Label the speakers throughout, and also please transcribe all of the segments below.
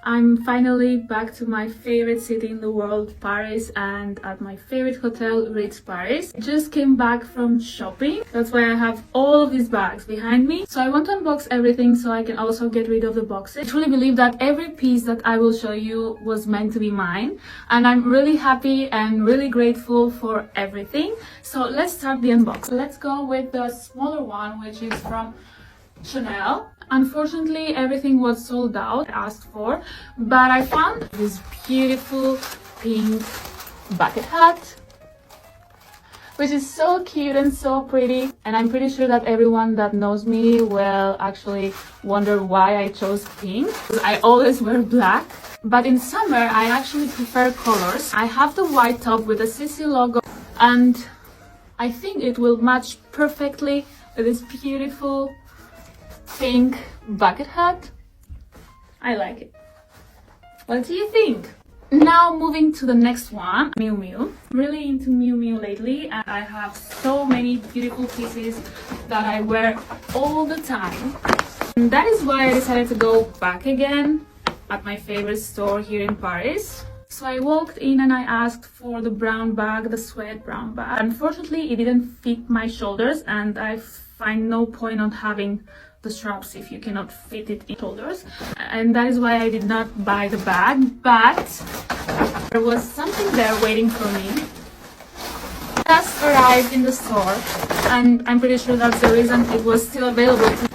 Speaker 1: I'm finally back to my favorite city in the world, Paris, and at my favorite hotel, Ritz Paris. Just came back from shopping. That's why I have all of these bags behind me. So I want to unbox everything so I can also get rid of the boxes. I truly believe that every piece that I will show you was meant to be mine, and I'm really happy and really grateful for everything. So let's start the unboxing. Let's go with the smaller one, which is from Chanel. Unfortunately, everything was sold out, asked for, but I found this beautiful pink bucket hat, which is so cute and so pretty, and I'm pretty sure that everyone that knows me will actually wonder why I chose pink, because I always wear black, but in summer I actually prefer colors. I have the white top with the CC logo, and I think it will match perfectly with this beautiful pink bucket hat. I like it. What do you think? Now moving to the next one, Miu Miu. Really into Miu Miu lately, and I have so many beautiful pieces that I wear all the time. And that is why I decided to go back again at my favorite store here in Paris. So I walked in and I asked for the brown bag, the suede brown bag. Unfortunately, it didn't fit my shoulders, and I find no point on having the straps if you cannot fit it in shoulders, and that is why I did not buy the bag, but there was something there waiting for me. Just arrived in the store, and I'm pretty sure that's the reason it was still available.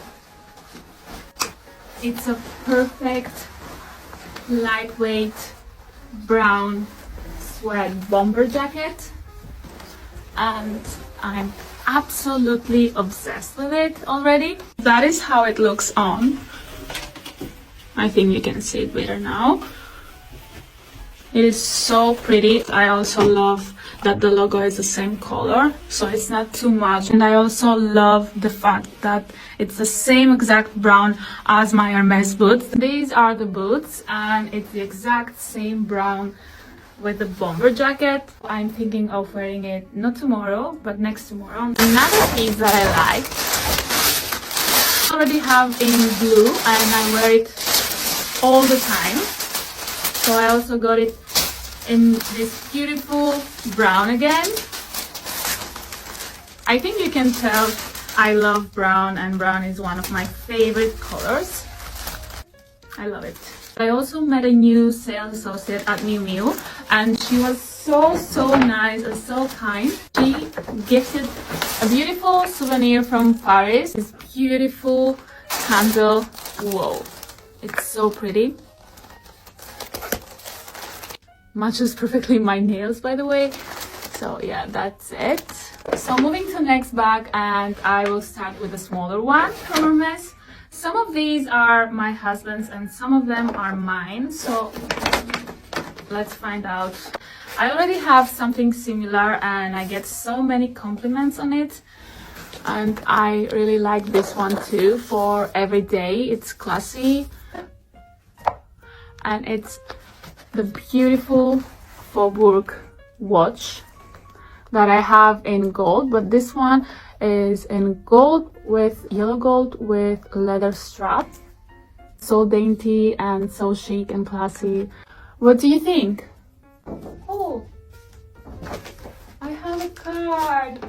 Speaker 1: It's a perfect lightweight brown suede bomber jacket, and I'm absolutely obsessed with it already. That is how it looks on. I think you can see it better now. It is so pretty. I also love that the logo is the same color, so it's not too much. And I also love the fact that it's the same exact brown as my Hermes boots. These are the boots, and it's the exact same brown with the bomber jacket. I'm thinking of wearing it not tomorrow, but next tomorrow. Another piece that I like, I already have in blue and I wear it all the time. So I also got it in this beautiful brown again. I think you can tell I love brown, and brown is one of my favorite colors. I love it. I also met a new sales associate at Miu Miu, and she was so nice and so kind. She gifted a beautiful souvenir from Paris, this beautiful candle. Whoa, it's so pretty. Matches perfectly my nails, by the way. So yeah, that's it. So moving to the next bag, and I will start with the smaller one from Hermes. Some of these are my husband's and some of them are mine, so let's find out. I already have something similar and I get so many compliments on it, and I really like this one too for every day. It's classy, and it's the beautiful Faubourg watch that I have in gold, but this one is in gold with yellow gold with leather strap. So dainty and so chic and classy. What do you think? Oh, I have a card.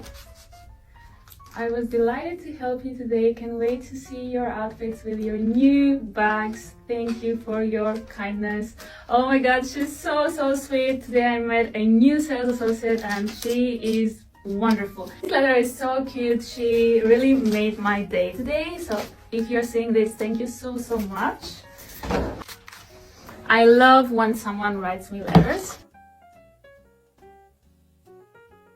Speaker 1: I was delighted to help you today. Can't wait to see your outfits with your new bags. Thank you for your kindness. Oh my god, she's so sweet. Today I met a new sales associate and she is wonderful. This letter is so cute. She really made my day today. So if you're seeing this, thank you so much. I love when someone writes me letters.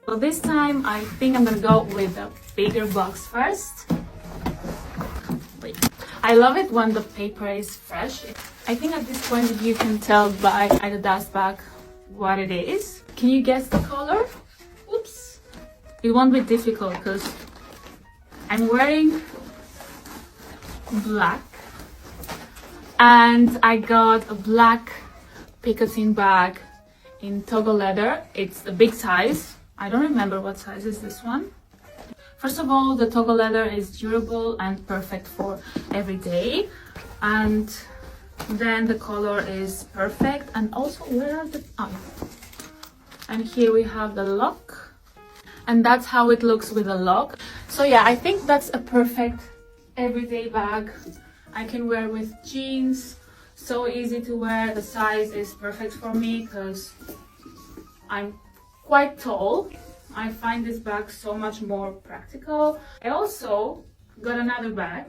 Speaker 1: So this time I think I'm gonna go with the bigger box first. Wait. I love it when the paper is fresh. I think at this point you can tell by the dust bag what it is. Can you guess the color? Oops. It won't be difficult because I'm wearing black, and I got a black picotin bag in Togo leather. It's the big size. I don't remember what size is this one. First of all, the Togo leather is durable and perfect for every day, and Then the color is perfect. And also, where are the... Oh. And here we have the lock. And that's how it looks with a lock. So yeah, I think that's a perfect everyday bag. I can wear with jeans. So easy to wear. The size is perfect for me because I'm quite tall. I find this bag so much more practical. I also got another bag.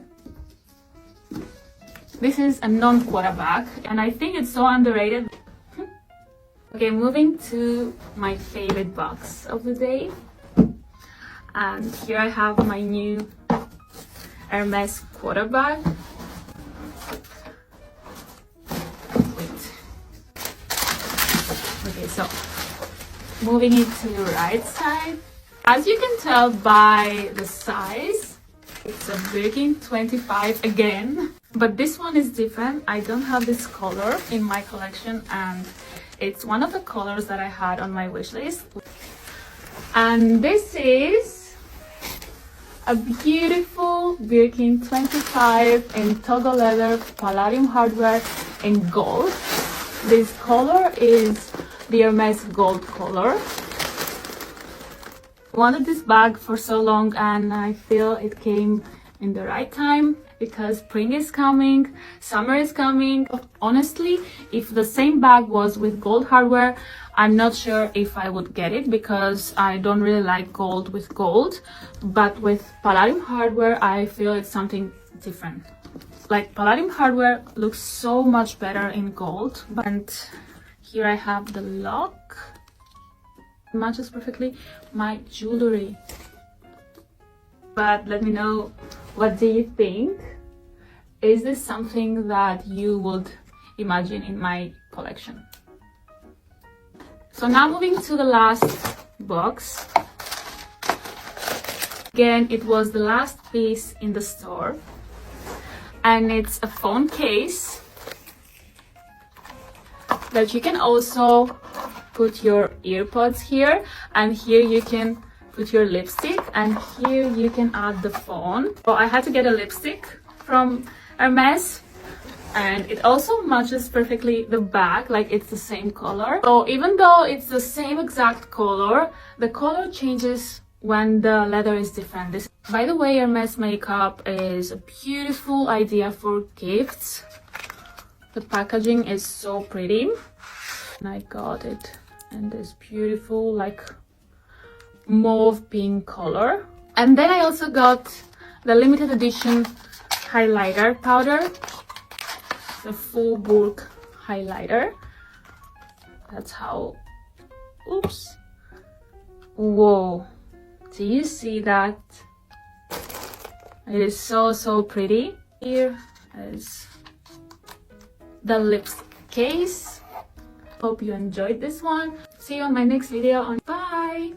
Speaker 1: This is a non-quota bag and I think it's so underrated. Okay, moving to my favorite box of the day. And here I have my new Hermes quota bag. Wait. Okay, so moving it to the right side. As you can tell by the size, it's a Birkin 25 again. But this one is different. I don't have this color in my collection and it's one of the colors that I had on my wish list. And this is a beautiful Birkin 25 in toggle leather palladium hardware in gold. This color is the Hermes gold color. Wanted this bag for so long and I feel it came in the right time because spring is coming, summer is coming. Honestly, if the same bag was with gold hardware, I'm not sure if I would get it because I don't really like gold with gold. But with palladium hardware, I feel it's something different. Like palladium hardware looks so much better in gold. And here I have the lock. It matches perfectly my jewelry. But let me know, what do you think? Is this something that you would imagine in my collection? So now moving to the last box. Again, it was the last piece in the store. And it's a phone case that you can also put your earpods here. And here you can put your lipstick and here you can add the phone. So I had to get a lipstick from Hermes and it also matches perfectly the bag, like it's the same color. So even though it's the same exact color, the color changes when the leather is different. By the way, Hermes makeup is a beautiful idea for gifts. The packaging is so pretty. And I got it in this beautiful like mauve pink color. And then I also got the limited edition highlighter powder, the full bulk highlighter. That's how, oops, whoa, do you see that? It is so pretty. Here is the lipstick case. Hope you enjoyed this one. See you on my next video. Bye.